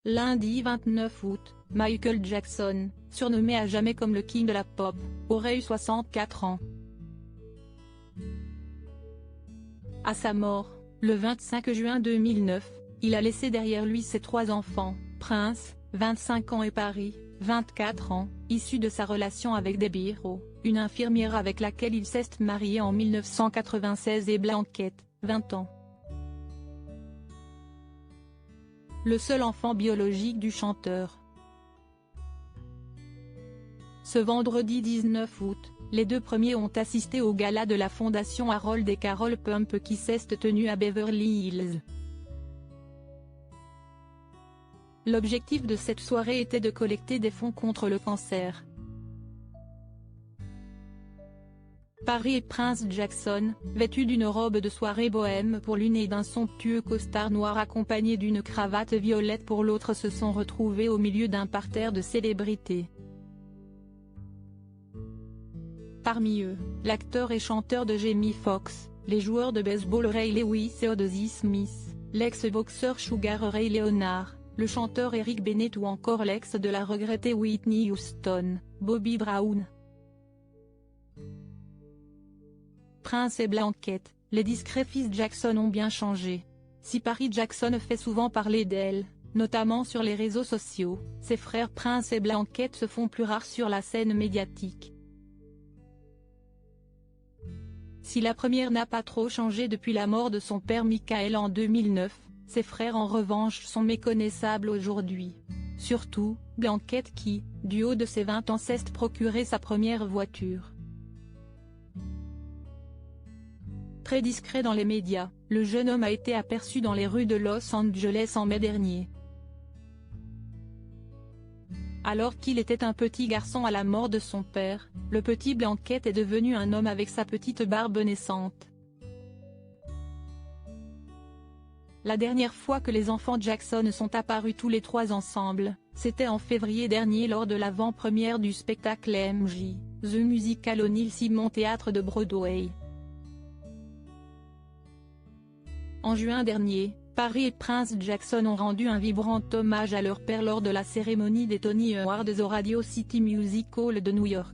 Lundi 29 août, Michael Jackson, surnommé à jamais comme le King de la pop, aurait eu 64 ans. À sa mort, le 25 juin 2009, il a laissé derrière lui ses 3 enfants, Prince, 25 ans et Paris, 24 ans, issus de sa relation avec Debbie Rowe, une infirmière avec laquelle il s'est marié en 1996, et Blanquette, 20 ans. Le seul enfant biologique du chanteur. Ce vendredi 19 août, les 2 premiers ont assisté au gala de la fondation Harold et Carole Pump qui s'est tenu à Beverly Hills. L'objectif de cette soirée était de collecter des fonds contre le cancer. Paris et Prince Jackson, vêtus d'une robe de soirée bohème pour l'une et d'un somptueux costard noir accompagné d'une cravate violette pour l'autre, se sont retrouvés au milieu d'un parterre de célébrités. Parmi eux, l'acteur et chanteur de Jamie Foxx, les joueurs de baseball Ray Lewis et Oddie Smith, l'ex-boxeur Sugar Ray Leonard, le chanteur Eric Bennett ou encore l'ex de la regrettée Whitney Houston, Bobby Brown. Prince et Blanquette, les discrets fils Jackson ont bien changé. Si Paris Jackson fait souvent parler d'elle, notamment sur les réseaux sociaux, ses frères Prince et Blanquette se font plus rares sur la scène médiatique. Si la première n'a pas trop changé depuis la mort de son père Michael en 2009, ses frères en revanche sont méconnaissables aujourd'hui. Surtout, Blanquette qui, du haut de ses 20 ans, s'est procuré sa première voiture. Très discret dans les médias, le jeune homme a été aperçu dans les rues de Los Angeles en mai dernier. Alors qu'il était un petit garçon à la mort de son père, le petit Blanquette est devenu un homme avec sa petite barbe naissante. La dernière fois que les enfants Jackson sont apparus tous les 3 ensemble, c'était en février dernier lors de l'avant-première du spectacle MJ, The Musical au Neil Simon Théâtre de Broadway. En juin dernier, Paris et Prince Jackson ont rendu un vibrant hommage à leur père lors de la cérémonie des Tony Awards au Radio City Music Hall de New York.